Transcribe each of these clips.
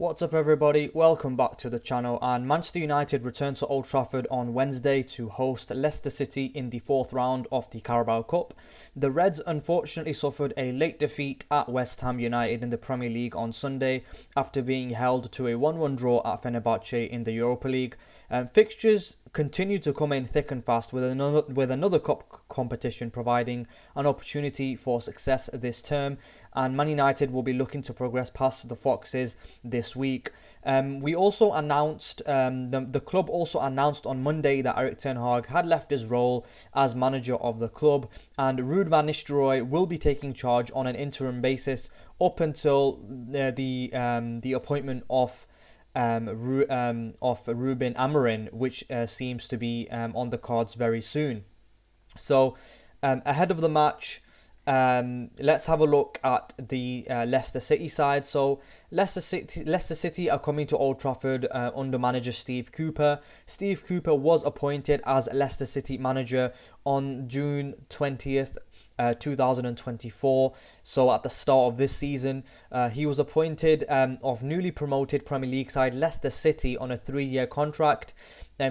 What's up everybody, welcome back to the channel. And Manchester United return to Old Trafford on Wednesday to host Leicester City in the fourth round of the Carabao Cup. The Reds unfortunately suffered a late defeat at West Ham United in the Premier League on Sunday after being held to a 1-1 draw at Fenerbahce in the Europa League. Fixtures continue to come in thick and fast with another cup competition providing an opportunity for success this term, and Man United will be looking to progress past the Foxes this week. We also announced, the club also announced on Monday that Erik ten Hag had left his role as manager of the club, and Ruud van Nistelrooy will be taking charge on an interim basis up until the appointment of Ruben Amorim, which seems to be on the cards very soon. So ahead of the match, let's have a look at the Leicester City side. So Leicester City are coming to Old Trafford under manager Steve Cooper. Steve Cooper was appointed as Leicester City manager on June 20th. 2024. So at the start of this season, he was appointed of newly promoted Premier League side Leicester City on a 3-year contract.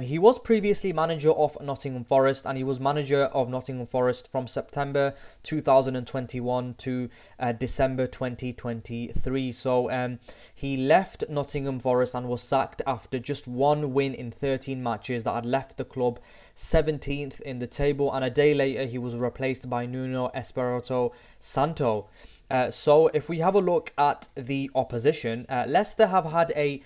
He was previously manager of Nottingham Forest, and he was manager of Nottingham Forest from September 2021 to December 2023. So he left Nottingham Forest and was sacked after just one win in 13 matches that had left the club 17th in the table, and a day later he was replaced by Nuno Espirito Santo. So if we have a look at the opposition, Leicester have had a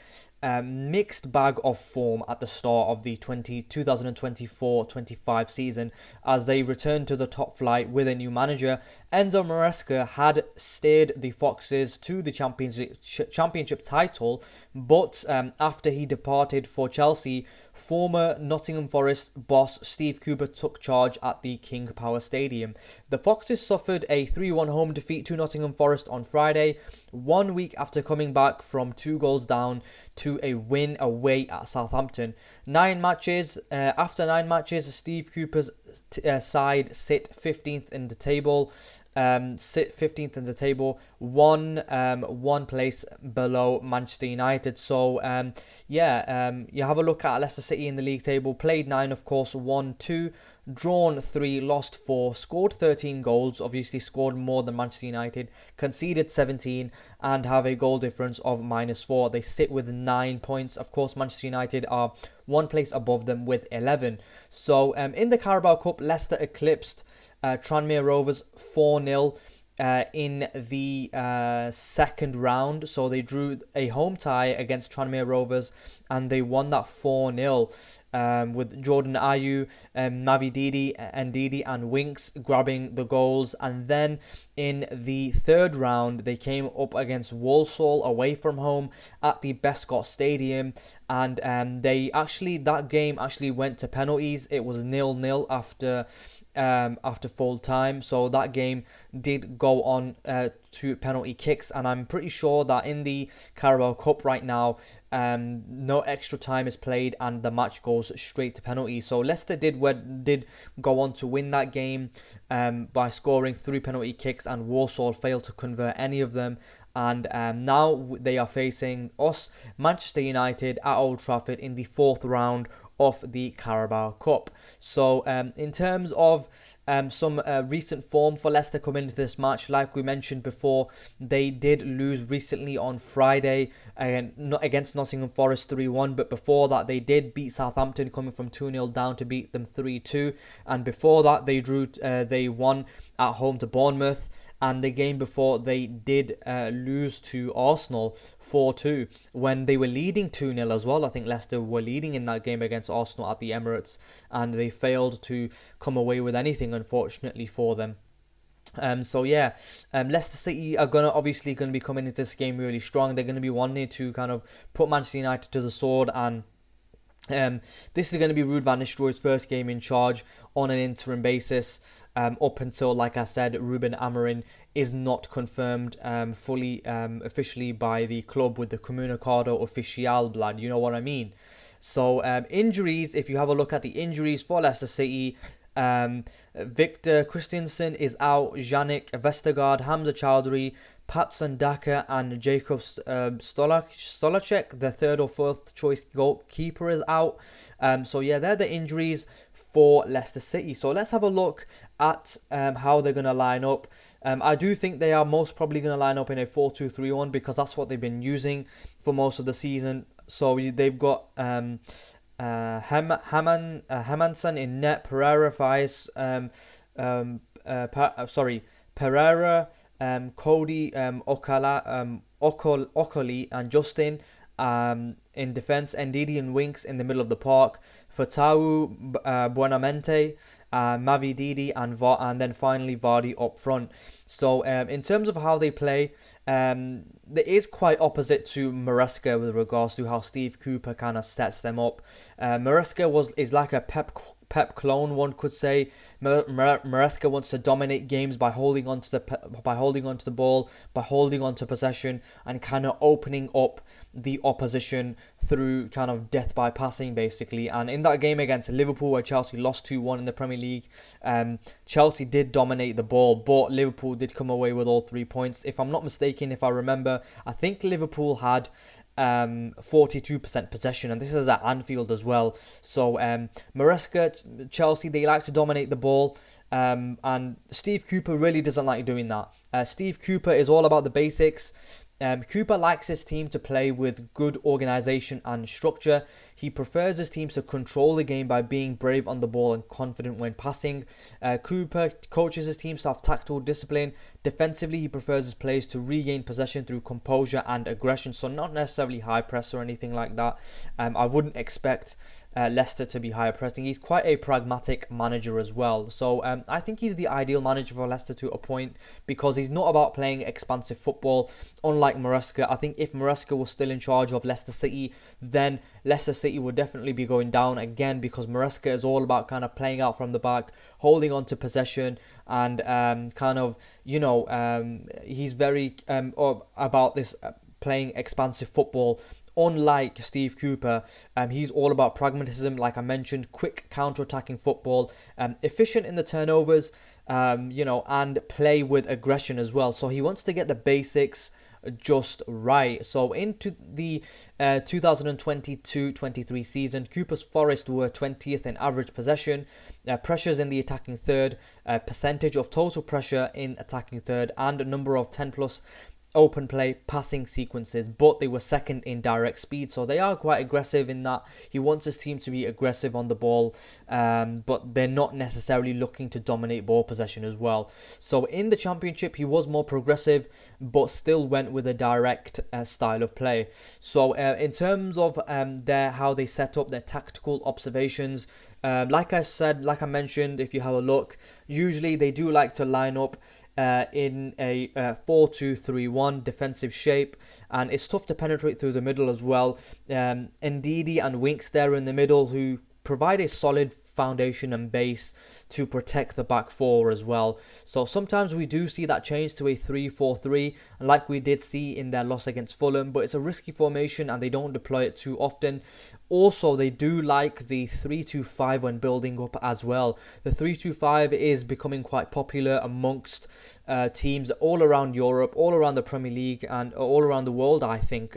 mixed bag of form at the start of the 2024-25 season as they returned to the top flight with a new manager. Enzo Maresca had steered the Foxes to the championship title, but after he departed for Chelsea, former Nottingham Forest boss Steve Cooper took charge at the King Power Stadium. The Foxes suffered a 3-1 home defeat to Nottingham Forest on Friday, 1 week after coming back from 2 goals down to a win away at Southampton. After 9 matches, Steve Cooper's side sit 15th in the table. One place below Manchester United. So you have a look at Leicester City in the league table. Played 9, of course, won 2, drawn 3, lost 4, scored 13 goals, obviously scored more than Manchester United, conceded 17, and have a goal difference of -4. They sit with 9 points. Of course, Manchester United are 1 place above them with 11. So in the Carabao Cup, Leicester eclipsed Tranmere Rovers 4-0 in the second round. So they drew a home tie against Tranmere Rovers and they won that 4-0. With Jordan Ayew, Mavi Ndidi and Winks grabbing the goals. And then in the third round, they came up against Walsall away from home at the Bescott Stadium. And that game actually went to penalties. It was 0-0 after full time. So that game did go on to penalty kicks, and I'm pretty sure that in the Carabao Cup right now, no extra time is played and the match goes straight to penalties. So Leicester did go on to win that game by scoring 3 penalty kicks, and Walsall failed to convert any of them. And now they are facing us, Manchester United, at Old Trafford in the fourth round of the Carabao Cup. So in terms of some recent form for Leicester coming into this match, like we mentioned before, they did lose recently on Friday against Nottingham Forest 3-1, but before that they did beat Southampton, coming from 2-0 down to beat them 3-2, and before that they won at home to Bournemouth. And the game before, they did lose to Arsenal 4-2 when they were leading 2-0 as well. I think Leicester were leading in that game against Arsenal at the Emirates, and they failed to come away with anything, unfortunately for them. Leicester City are obviously going to be coming into this game really strong. They're going to be wanting to kind of put Manchester United to the sword, and this is going to be Ruud van Nistelrooy's first game in charge on an interim basis, up until, like I said, Ruben Amorim is not confirmed fully officially by the club with the Comunicado Oficial, blood, you know what I mean. So injuries, if you have a look at the injuries for Leicester City, Victor Christiansen is out. Yannick Vestergaard, Hamza Chowdhury, Patson Daka and Jacob Stolacek, the third or fourth choice goalkeeper, is out. So yeah, they're the injuries for Leicester City. So let's have a look at how they're going to line up. I do think they are most probably going to line up in a 4-2-3-1 because that's what they've been using for most of the season. So they've got Hermansson in net, Pereira, Faiz, Pereira, Cody, Okoli and Justin in defence, Ndidi and Winks in the middle of the park, Fatawu, Buenamente, Mavi Didi and then finally Vardy up front. So in terms of how they play, it is quite opposite to Maresca with regards to how Steve Cooper kind of sets them up. Maresca is like a Pep clone, one could say. Maresca wants to dominate games by holding onto the ball, by holding onto possession, and kind of opening up the opposition through kind of death by passing, basically. And in that game against Liverpool, where Chelsea lost 2-1 in the Premier League, Chelsea did dominate the ball, but Liverpool did come away with all 3 points. If I'm not mistaken, if I remember, I think Liverpool had 42% possession, and this is at Anfield as well. So Maresca, Chelsea, they like to dominate the ball, and Steve Cooper really doesn't like doing that. Steve Cooper is all about the basics. Cooper likes his team to play with good organisation and structure. He prefers his teams to control the game by being brave on the ball and confident when passing. Cooper coaches his teams to have tactical discipline. Defensively, he prefers his players to regain possession through composure and aggression, so not necessarily high press or anything like that. I wouldn't expect Leicester to be higher pressing. He's quite a pragmatic manager as well. So I think he's the ideal manager for Leicester to appoint because he's not about playing expansive football. Unlike Maresca, I think if Maresca was still in charge of Leicester City, then Leicester City would definitely be going down again because Maresca is all about kind of playing out from the back, holding on to possession, and he's very about this playing expansive football. Unlike Steve Cooper, he's all about pragmatism, like I mentioned, quick counter-attacking football, efficient in the turnovers, and play with aggression as well. So he wants to get the basics just right. So into the 2022-23 season, Cooper's Forest were 20th in average possession, pressures in the attacking third, percentage of total pressure in attacking third, and a number of 10 plus open play passing sequences, but they were second in direct speed, so they are quite aggressive in that he wants his team to be aggressive on the ball, but they're not necessarily looking to dominate ball possession as well. So in the Championship he was more progressive but still went with a direct style of play. So in terms of how they set up their tactical observations, like I mentioned, if you have a look, usually they do like to line up in a 4-2-3-1 defensive shape, and it's tough to penetrate through the middle as well. Ndidi and Winks there in the middle, who provide a solid foundation and base to protect the back four as well. So sometimes we do see that change to a 3-4-3, like we did see in their loss against Fulham, but it's a risky formation and they don't deploy it too often. Also, they do like the 3-2-5 when building up as well. The 3-2-5 is becoming quite popular amongst teams all around Europe, all around the Premier League, and all around the world, I think.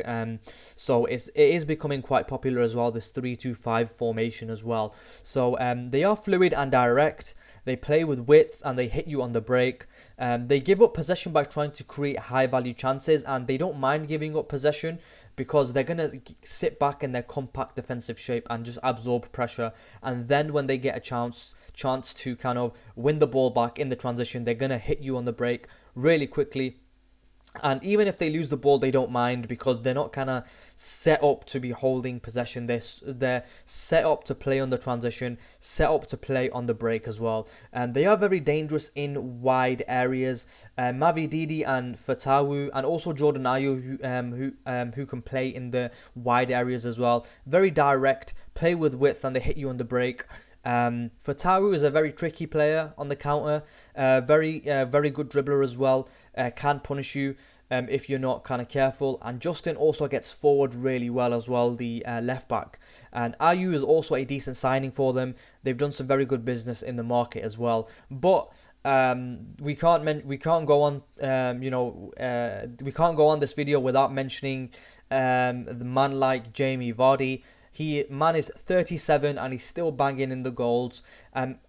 So it is becoming quite popular as well, this 3-2-5 formation as well. So they are fluid and direct. They play with width and they hit you on the break. They give up possession by trying to create high value chances, and they don't mind giving up possession because they're going to sit back in their compact defensive shape and just absorb pressure. And then when they get a chance to kind of win the ball back in the transition, they're going to hit you on the break really quickly. And even if they lose the ball, they don't mind because they're not kind of set up to be holding possession. They're set up to play on the transition, set up to play on the break as well. And they are very dangerous in wide areas. Mavi Didi and Fatawu, and also Jordan Ayew, who can play in the wide areas as well. Very direct, play with width, and they hit you on the break. Fatawu is a very tricky player on the counter, very good dribbler as well, can punish you. if you're not kind of careful. And Justin also gets forward really well as well, the left back. And Ayew is also a decent signing for them. They've done some very good business in the market as well. But we can't go on we can't go on this video without mentioning the man like Jamie Vardy. Man is 37 and he's still banging in the goals.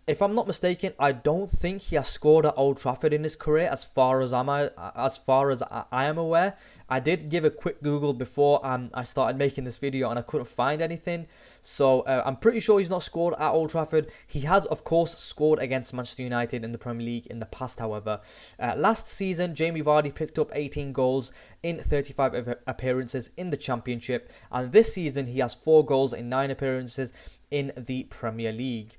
If I'm not mistaken, I don't think he has scored at Old Trafford in his career, as far as I am aware. I did give a quick Google before I started making this video and I couldn't find anything. So I'm pretty sure he's not scored at Old Trafford. He has, of course, scored against Manchester United in the Premier League in the past, however. Last season, Jamie Vardy picked up 18 goals in 35 appearances in the Championship. And this season, he has 4 goals in 9 appearances in the Premier League.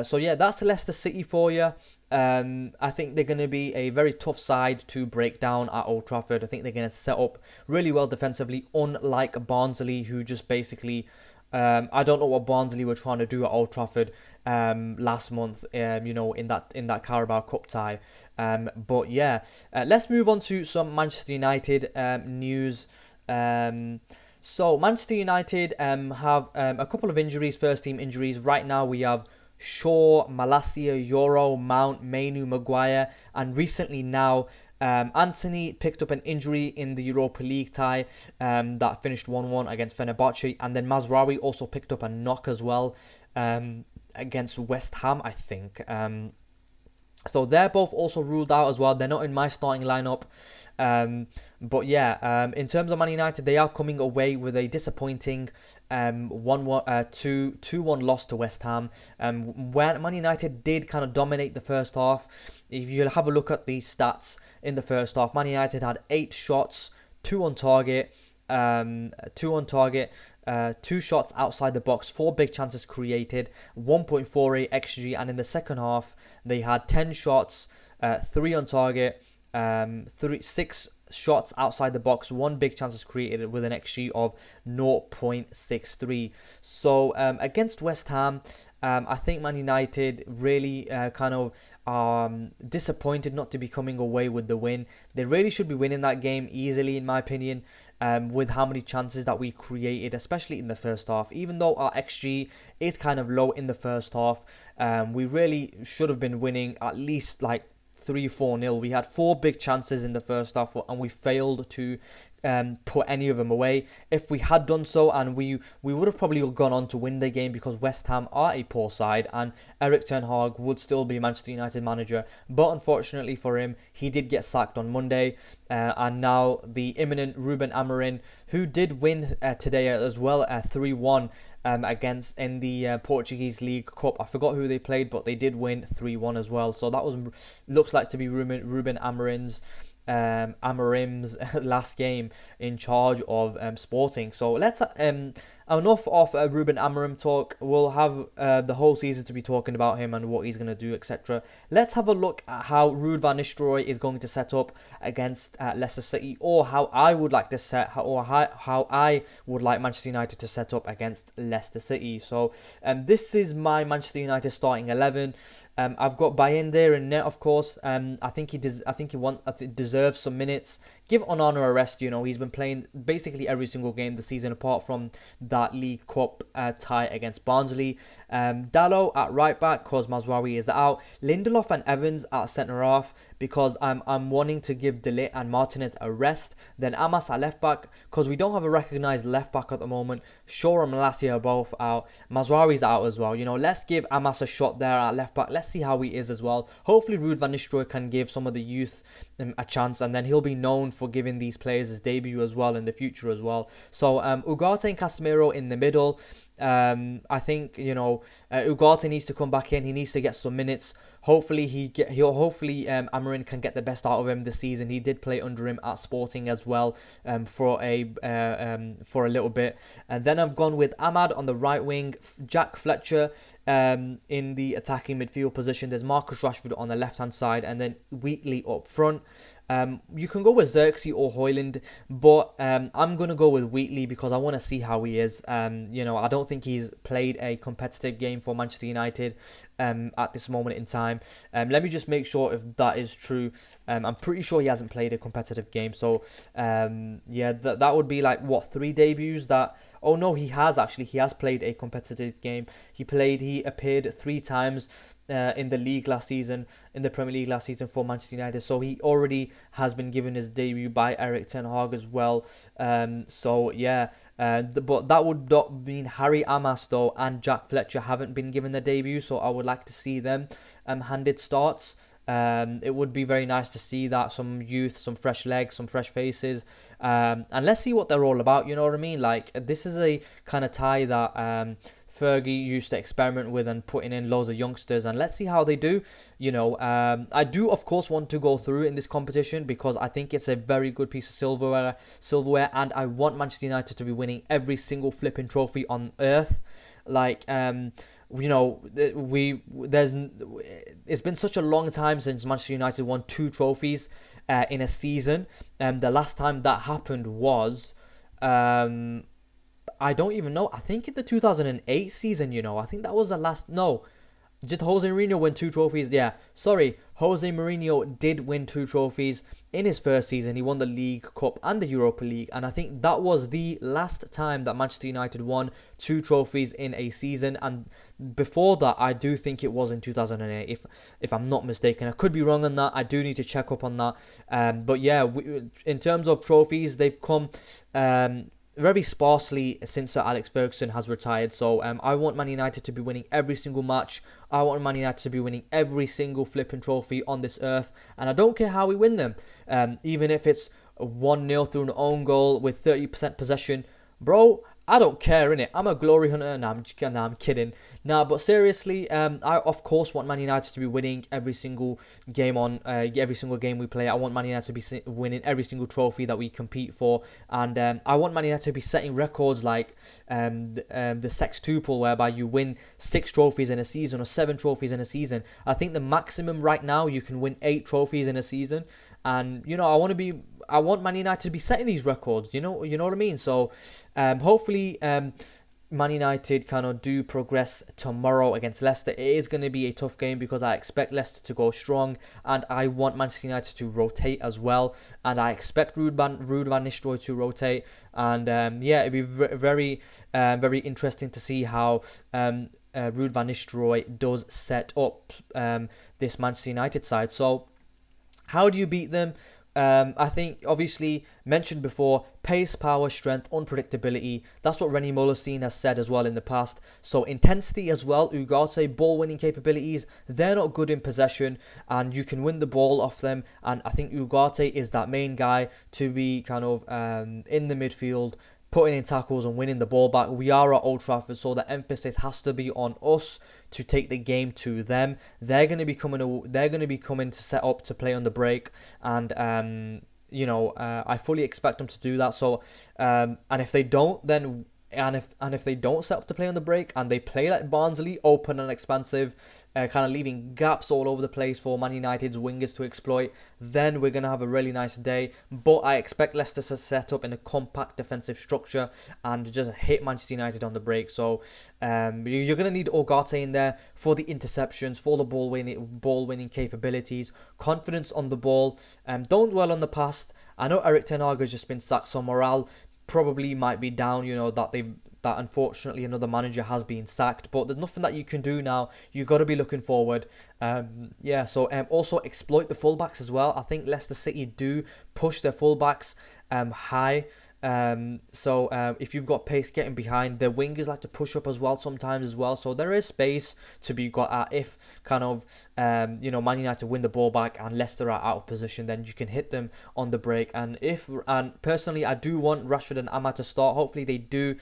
So yeah, that's Leicester City for you. I think they're going to be a very tough side to break down at Old Trafford. I think they're going to set up really well defensively, unlike Barnsley, who just basically... I don't know what Barnsley were trying to do at Old Trafford last month, in that Carabao Cup tie. But yeah, let's move on to some Manchester United news. So Manchester United have a couple of injuries, first team injuries. Right now we have Shaw, Malacia, Yoro, Mount, Mainoo, Maguire, and recently now Antony picked up an injury in the Europa League tie that finished 1-1 against Fenerbahce, and then Mazraoui also picked up a knock as well against West Ham, I think. So they're both also ruled out as well. They're not in my starting lineup. But yeah, in terms of Man United, they are coming away with a disappointing 2-1 loss to West Ham. When Man United did kind of dominate the first half. If you have a look at these stats in the first half, Man United had 8 shots, 2 on target, 2 shots outside the box, 4 big chances created, 1.48 xG, and in the second half they had 10 shots, 3 on target, 6 shots outside the box, 1 big chances created with an xG of 0.63. So against West Ham, I think Man United really kind of disappointed not to be coming away with the win. They really should be winning that game easily, in my opinion, with how many chances that we created, especially in the first half. Even though our XG is kind of low in the first half, we really should have been winning at least like 3-4-0. We had 4 big chances in the first half and we failed to put any of them away. If we had done so, and we would have probably gone on to win the game, because West Ham are a poor side and Erik ten Hag would still be Manchester United manager. But unfortunately for him, he did get sacked on Monday, and now the imminent Ruben Amorim, who did win today as well, 3-1 against in the Portuguese League Cup. I forgot who they played, but they did win 3-1 as well. So that looks like to be Ruben Amorim's last game in charge of Sporting. So let's enough of Ruben Amorim talk. We'll have the whole season to be talking about him and what he's going to do, etc. Let's have a look at how Ruud van Nistelrooy is going to set up against Leicester City, or how I would like to how I would like Manchester United to set up against Leicester City. So this is my Manchester United starting 11. I've got Bayende in net, of course. I think he deserves some minutes. Give Onana a rest. He's been playing basically every single game this season, apart from that League Cup tie against Barnsley. Dalot at right back, because Mazraoui is out. Lindelof and Evans at centre half, because I'm wanting to give De Ligt and Martinez a rest. Then Amas at left back, because we don't have a recognised left back at the moment. Shaw and Malacia are both out. Mazraoui's out as well. Let's give Amas a shot there at left back. Let's see how he is as well. Hopefully Ruud van Nistelrooy can give some of the youth a chance, and then he'll be known for giving these players his debut as well in the future as well. So Ugarte and Casemiro in the middle. I think Ugarte needs to come back in. He needs to get some minutes. Hopefully Amorim can get the best out of him this season. He did play under him at Sporting as well for a little bit. And then I've gone with Ahmad on the right wing, Jack Fletcher in the attacking midfield position. There's Marcus Rashford on the left hand side, and then Wheatley up front. You can go with Xerxes or Højlund, but I'm going to go with Wheatley because I want to see how he is. I don't think he's played a competitive game for Manchester United at this moment in time. Let me just make sure if that is true. I'm pretty sure he hasn't played a competitive game. So yeah, that would be like what, 3 debuts that. Oh no, he has actually. He has played a competitive game. He appeared 3 times in the league last season, in the Premier League last season for Manchester United. So he already has been given his debut by Erik ten Hag as well. So yeah, but that would not mean Harry Amas though and Jack Fletcher haven't been given their debut. So I would like to see them handed starts. It would be very nice to see that, some youth, some fresh legs, some fresh faces, and let's see what they're all about. You know what I mean? Like, this is a kind of tie that Fergie used to experiment with and putting in loads of youngsters, and let's see how they do. You know, I do of course want to go through in this competition because I think it's a very good piece of silverware, and I want Manchester United to be winning every single flipping trophy on earth. Like, you know, it's been such a long time since Manchester United won 2 trophies in a season. The last time that happened was, I don't even know. I think in the 2008 season, you know. I think that was the last. No. Did Jose Mourinho win 2 trophies? Yeah. Sorry. Jose Mourinho did win 2 trophies in his first season. He won the League Cup and the Europa League. And I think that was the last time that Manchester United won 2 trophies in a season. And before that, I do think it was in 2008, if I'm not mistaken. I could be wrong on that. I do need to check up on that. But yeah, in terms of trophies, they've come very sparsely since Sir Alex Ferguson has retired. So I want Man United to be winning every single match. I want Man United to be winning every single flipping trophy on this earth. And I don't care how we win them. Even if it's 1-0 through an own goal with 30% possession. Bro, I don't care, innit? I'm a glory hunter. Nah, I'm kidding. Nah, but seriously, I of course want Man United to be winning every single game every single game we play. I want Man United to be winning every single trophy that we compete for, and I want Man United to be setting records like the sextuple, whereby you win 6 trophies in a season or 7 trophies in a season. I think the maximum right now you can win 8 trophies in a season, and you know I want Man United to be setting these records. You know what I mean. So hopefully Man United kind of do progress tomorrow against Leicester. It is going to be a tough game because I expect Leicester to go strong, and I want Manchester United to rotate as well, and I expect Ruud van Nistelrooy to rotate, and yeah, it'd be very interesting to see how Ruud van Nistelrooy does set up this Manchester United side. So how do you beat them? I think, obviously, mentioned before, pace, power, strength, unpredictability. That's what Leny Yoro has said as well in the past. So intensity as well. Ugarte, ball-winning capabilities. They're not good in possession, and you can win the ball off them. And I think Ugarte is that main guy to be kind of in the midfield, putting in tackles and winning the ball back. We are at Old Trafford, so the emphasis has to be on us to take the game to them. They're going to be coming to set up to play on the break, and you know, I fully expect them to do that. So and if they don't, then if they don't set up to play on the break and they play like Barnsley, open and expansive, kind of leaving gaps all over the place for Man United's wingers to exploit, then we're going to have a really nice day. But I expect Leicester to set up in a compact defensive structure and just hit Manchester United on the break. So you're going to need Ugarte in there for the interceptions, for the ball winning capabilities, confidence on the ball. Don't dwell on the past. I know Erik ten Hag has just been sacked, so morale probably might be down, you know, that unfortunately another manager has been sacked, but there's nothing that you can do now. You've got to be looking forward. Yeah, so also exploit the fullbacks as well. I think Leicester City do push their fullbacks high. So if you've got pace getting behind, the wingers like to push up as well sometimes as well. So there is space to be got at if kind of you know, Man United win the ball back and Leicester are out of position, then you can hit them on the break. And personally, I do want Rashford and Ahmad to start. Hopefully they do.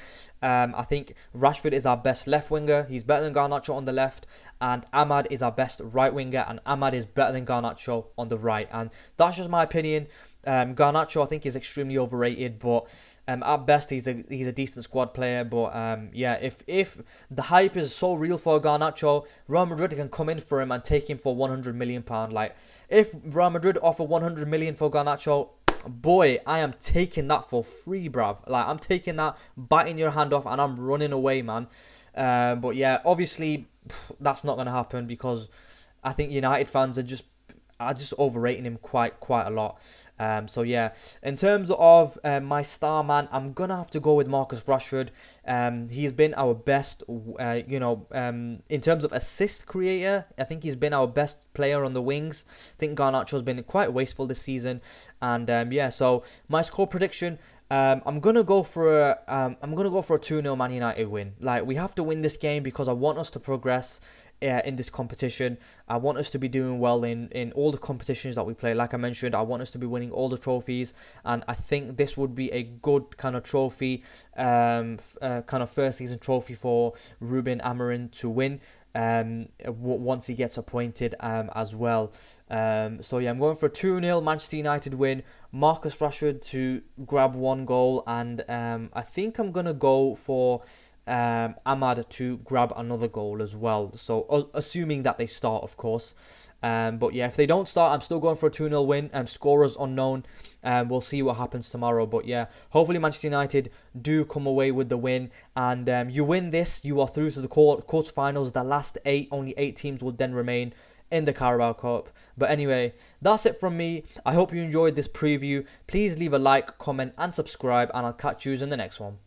I think Rashford is our best left winger. He's better than Garnacho on the left, and Ahmad is our best right winger, and Ahmad is better than Garnacho on the right. And that's just my opinion. Garnacho, I think, is extremely overrated, but at best he's a decent squad player. But yeah, if the hype is so real for Garnacho, Real Madrid can come in for him and take him for £100 million. Like, if Real Madrid offer £100 million for Garnacho, boy, I am taking that for free, bruv. Like, I'm taking that, biting your hand off, and I'm running away, man. But yeah, obviously, that's not going to happen, because I think United fans are just overrating him quite a lot. So yeah, in terms of my star man, I'm gonna have to go with Marcus Rashford. He's been our best, in terms of assist creator. I think he's been our best player on the wings. I think Garnacho's been quite wasteful this season, and yeah. So my score prediction. I'm gonna go for a 2-0 Man United win. Like, we have to win this game because I want us to progress in this competition. I want us to be doing well in all the competitions that we play. Like I mentioned, I want us to be winning all the trophies, and I think this would be a good kind of trophy, kind of first season trophy for Ruben Amorim to win once he gets appointed as well. So yeah, I'm going for a 2-0 Manchester United win. Marcus Rashford to grab one goal, and I think I'm gonna go for Ahmad to grab another goal as well. So assuming that they start, of course. But yeah, if they don't start, I'm still going for a 2-0 win. Scorers unknown. We'll see what happens tomorrow. But yeah, hopefully Manchester United do come away with the win. And you win this, you are through to the quarterfinals. The last only 8 teams will then remain in the Carabao Cup. But anyway, that's it from me. I hope you enjoyed this preview. Please leave a like, comment and subscribe, and I'll catch you in the next one.